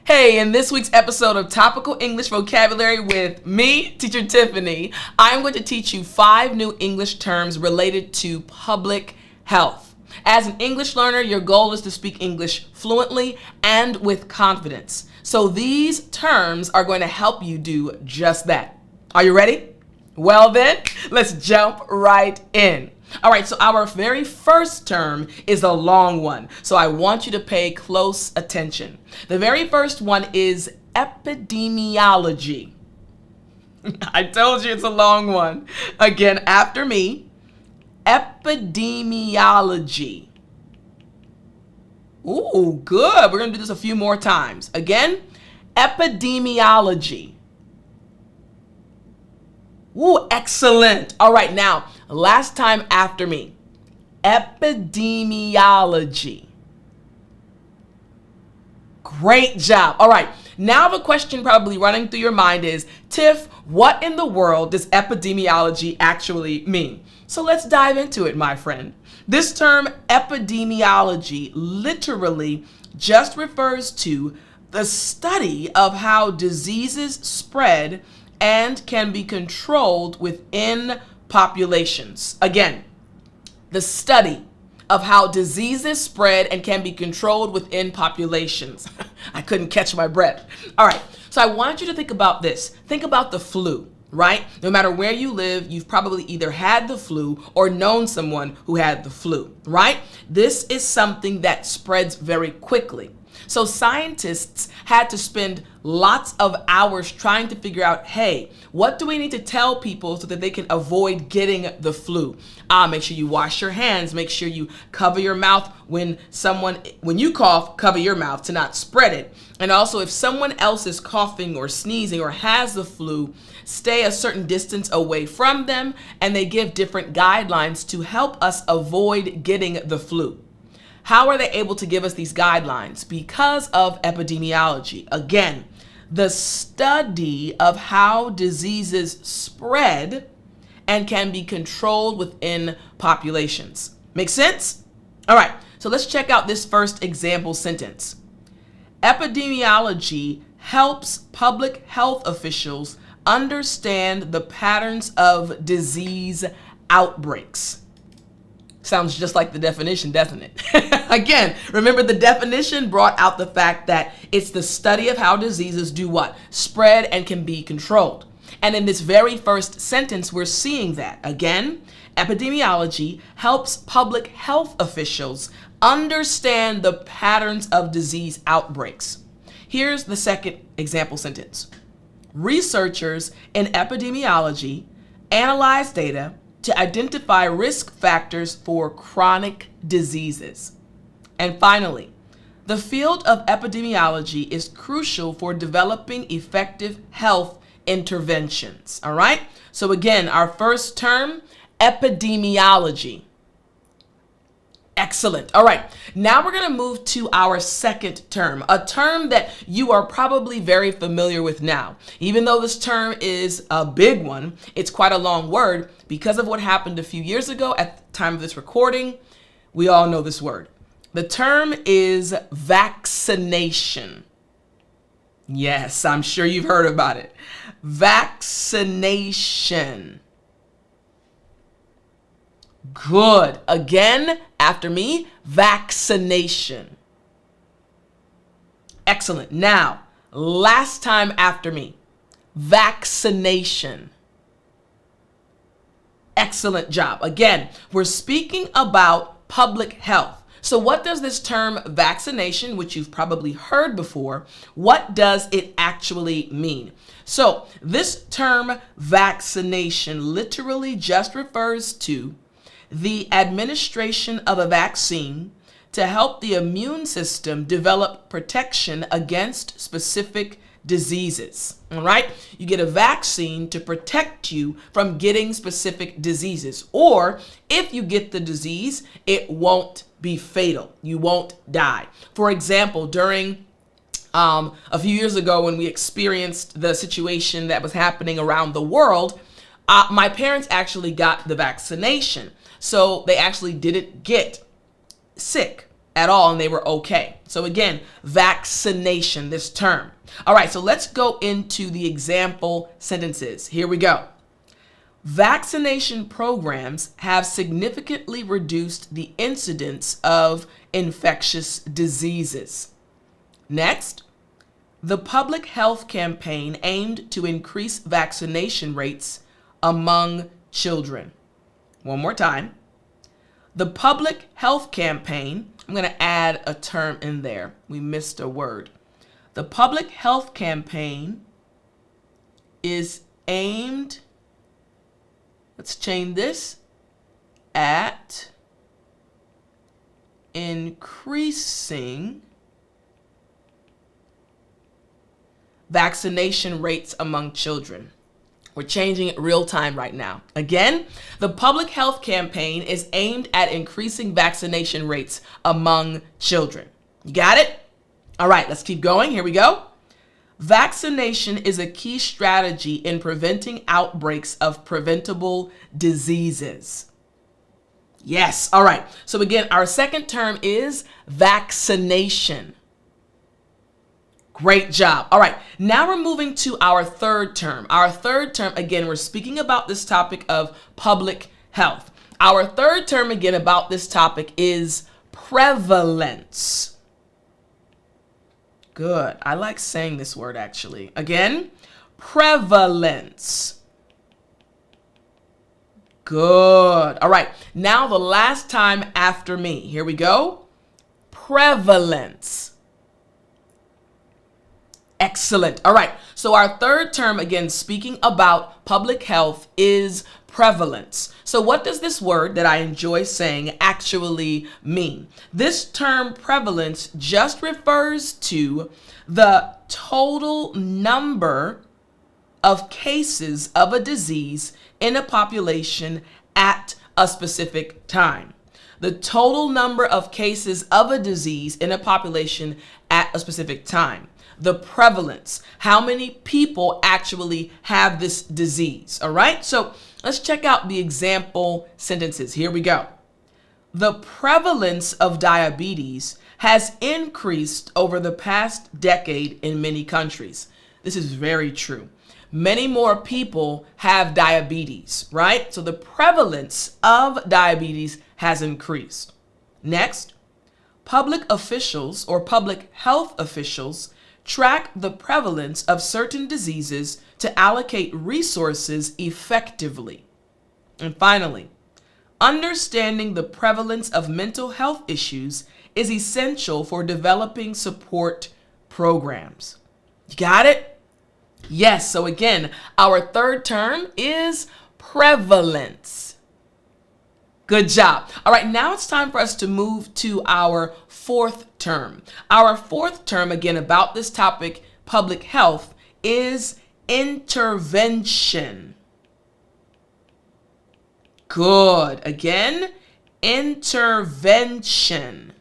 Hey, in this week's episode of Topical English Vocabulary with me, Teacher Tiffany, I'm going to teach you 5 new English terms related to public health. As an English learner, your goal is to speak English fluently and with confidence. So these terms are going to help you do just that. Are you ready? Well then, let's jump right in. All right, so our very first term is a long one, so I want you to pay close attention. The very first one is epidemiology. I told you it's a long one. Again, after me, epidemiology. Ooh, good. We're going to do this a few more times. Again, epidemiology. Ooh, excellent. All right, now, last time after me. Epidemiology. Great job. All right, now the question probably running through your mind is, Tiff, what in the world does epidemiology actually mean? So let's dive into it, my friend. This term, epidemiology, literally just refers to the study of how diseases spread and can be controlled within populations. Again, the study of how diseases spread and can be controlled within populations. I couldn't catch my breath. All right, so I want you to think about this. Think about the flu, right? No matter where you live, you've probably either had the flu or known someone who had the flu, right? This is something that spreads very quickly. So scientists had to spend lots of hours trying to figure out, hey, what do we need to tell people so that they can avoid getting the flu? Make sure you wash your hands. Make sure you cover your mouth when you cough, cover your mouth to not spread it. And also, if someone else is coughing or sneezing or has the flu, stay a certain distance away from them. And they give different guidelines to help us avoid getting the flu. How are they able to give us these guidelines? Because of epidemiology. Again, the study of how diseases spread and can be controlled within populations. Make sense? All right, so let's check out this first example sentence. Epidemiology helps public health officials understand the patterns of disease outbreaks. Sounds just like the definition, doesn't it? Again, remember the definition brought out the fact that it's the study of how diseases do what? Spread and can be controlled. And in this very first sentence, we're seeing that. Again, epidemiology helps public health officials understand the patterns of disease outbreaks. Here's the second example sentence. Researchers in epidemiology analyze data to identify risk factors for chronic diseases. And finally, the field of epidemiology is crucial for developing effective health interventions. All right? So again, our first term, epidemiology. Excellent. All right, now we're going to move to our second term, a term that you are probably very familiar with now. Even though this term is a big one, it's quite a long word because of what happened a few years ago at the time of this recording. We all know this word. The term is vaccination. Yes, I'm sure you've heard about it. Vaccination. Good. Again, after me, vaccination. Excellent. Now, last time after me, vaccination. Excellent job. Again, we're speaking about public health. So what does this term vaccination, which you've probably heard before, what does it actually mean? So this term vaccination literally just refers to the administration of a vaccine to help the immune system develop protection against specific diseases. All right? You get a vaccine to protect you from getting specific diseases. Or if you get the disease, it won't be fatal. You won't die. For example, during a few years ago when we experienced the situation that was happening around the world, my parents actually got the vaccination. So they actually didn't get sick at all and they were okay. So again, vaccination, this term. All right, so let's go into the example sentences. Here we go. Vaccination programs have significantly reduced the incidence of infectious diseases. Next, the public health campaign aimed to increase vaccination rates among children. One more time. The public health campaign, I'm going to add a term in there. We missed a word. The public health campaign is aimed, let's change this, at increasing vaccination rates among children. We're changing it real time right now. Again, the public health campaign is aimed at increasing vaccination rates among children. You got it? All right, let's keep going. Here we go. Vaccination is a key strategy in preventing outbreaks of preventable diseases. Yes. All right. So again, our second term is vaccination. Great job. All right, now we're moving to our third term. Our third term, again, we're speaking about this topic of public health. Our third term, again, about this topic is prevalence. Good. I like saying this word, actually. Again, prevalence. Good. All right, now the last time after me. Here we go. Prevalence. Excellent. All right. So our third term, again, speaking about public health, is prevalence. So what does this word that I enjoy saying actually mean? This term prevalence just refers to the total number of cases of a disease in a population at a specific time. The total number of cases of a disease in a population at a specific time. The prevalence, how many people actually have this disease. All right, so let's check out the example sentences. Here we go. The prevalence of diabetes has increased over the past decade in many countries. This is very true. Many more people have diabetes, right? So the prevalence of diabetes has increased. Next, public officials or public health officials track the prevalence of certain diseases to allocate resources effectively. And finally, understanding the prevalence of mental health issues is essential for developing support programs. You got it? Yes. So again, our third term is prevalence. Good job. All right, now it's time for us to move to our fourth term. Our fourth term, again, about this topic, public health, is intervention. Good. Again, intervention.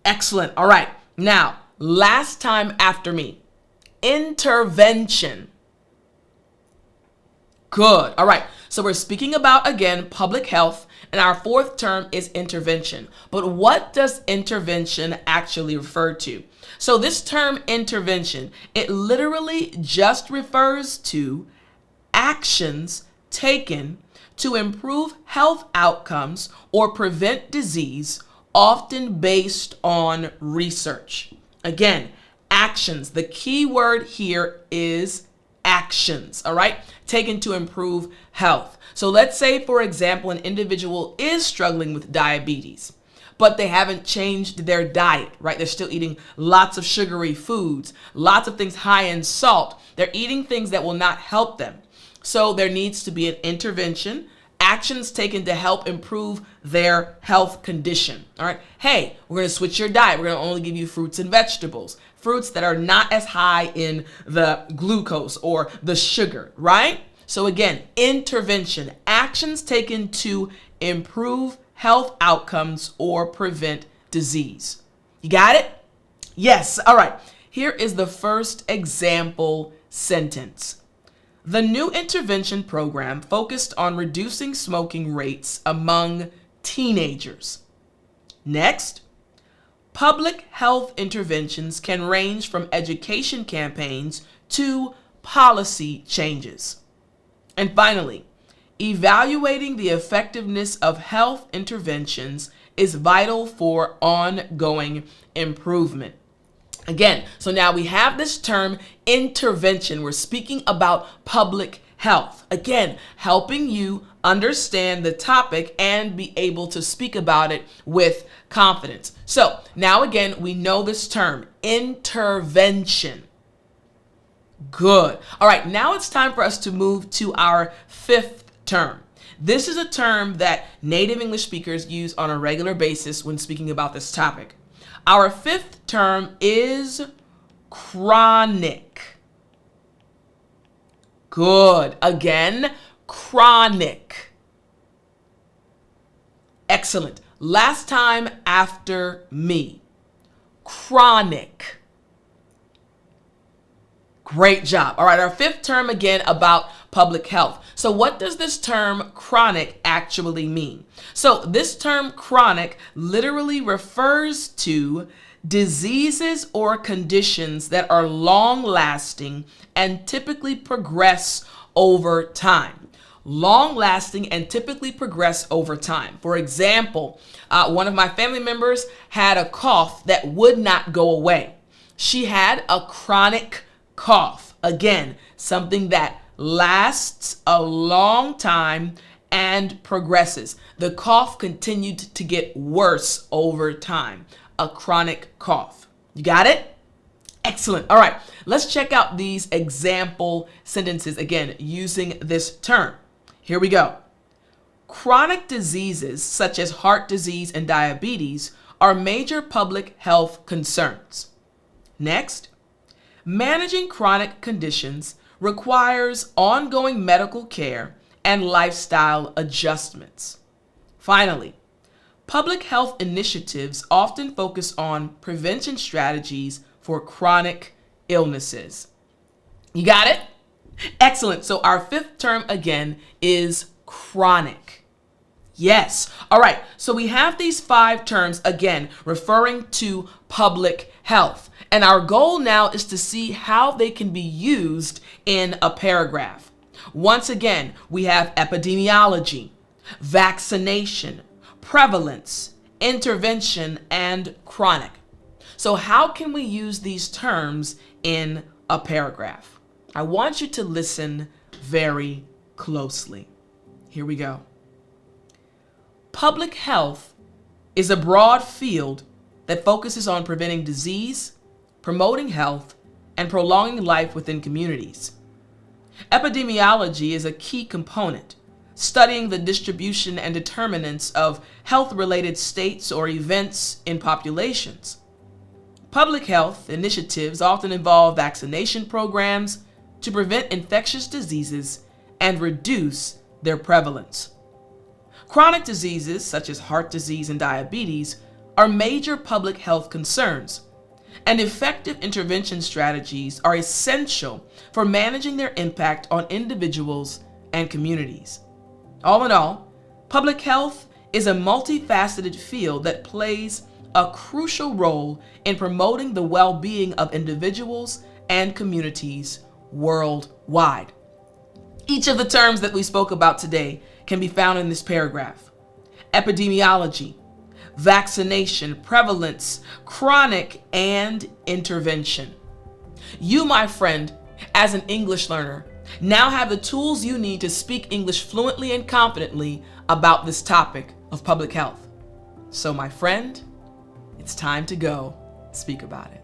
Excellent. All right, now, last time after me. Intervention. Good. All right. So we're speaking about, again, public health, and our fourth term is intervention. But what does intervention actually refer to? So this term intervention, it literally just refers to actions taken to improve health outcomes or prevent disease, often based on research. Again, actions. The key word here is actions, all right, taken to improve health. So let's say, for example, an individual is struggling with diabetes, but they haven't changed their diet, right? They're still eating lots of sugary foods, lots of things high in salt. They're eating things that will not help them. So there needs to be an intervention, actions taken to help improve their health condition, all right? Hey, we're going to switch your diet. We're going to only give you fruits and vegetables. Fruits that are not as high in the glucose or the sugar, right? So again, intervention, actions taken to improve health outcomes or prevent disease. You got it? Yes. All right. Here is the first example sentence. The new intervention program focused on reducing smoking rates among teenagers. Next, public health interventions can range from education campaigns to policy changes. And finally, evaluating the effectiveness of health interventions is vital for ongoing improvement. Again, so now we have this term intervention. We're speaking about public health. Again, helping you understand the topic and be able to speak about it with confidence. So now again, we know this term, intervention. Good. All right, now it's time for us to move to our fifth term. This is a term that native English speakers use on a regular basis when speaking about this topic. Our fifth term is chronic. Good. Again, chronic. Excellent. Last time after me. Chronic. Great job. All right, our fifth term again about public health. So what does this term chronic actually mean? So this term chronic literally refers to diseases or conditions that are long-lasting and typically progress over time. Long-lasting and typically progress over time. For example, one of my family members had a cough that would not go away. She had a chronic cough. Again, something that lasts a long time and progresses. The cough continued to get worse over time. A chronic cough. You got it? Excellent. All right, let's check out these example sentences again using this term. Here we go. Chronic diseases such as heart disease and diabetes are major public health concerns. Next, managing chronic conditions requires ongoing medical care and lifestyle adjustments. Finally, public health initiatives often focus on prevention strategies for chronic illnesses. You got it? Excellent. So our fifth term again is chronic. Yes. All right. So we have these 5 terms again referring to public health. And our goal now is to see how they can be used in a paragraph. Once again, we have epidemiology, vaccination, prevalence, intervention, and chronic. So how can we use these terms in a paragraph? I want you to listen very closely. Here we go. Public health is a broad field that focuses on preventing disease, promoting health, and prolonging life within communities. Epidemiology is a key component, studying the distribution and determinants of health-related states or events in populations. Public health initiatives often involve vaccination programs to prevent infectious diseases and reduce their prevalence. Chronic diseases, such as heart disease and diabetes, are major public health concerns, and effective intervention strategies are essential for managing their impact on individuals and communities. All in all, public health is a multifaceted field that plays a crucial role in promoting the well-being of individuals and communities worldwide. Each of the terms that we spoke about today can be found in this paragraph. Epidemiology, vaccination, prevalence, chronic, and intervention. You, my friend, as an English learner, now have the tools you need to speak English fluently and confidently about this topic of public health. So, my friend, it's time to go speak about it.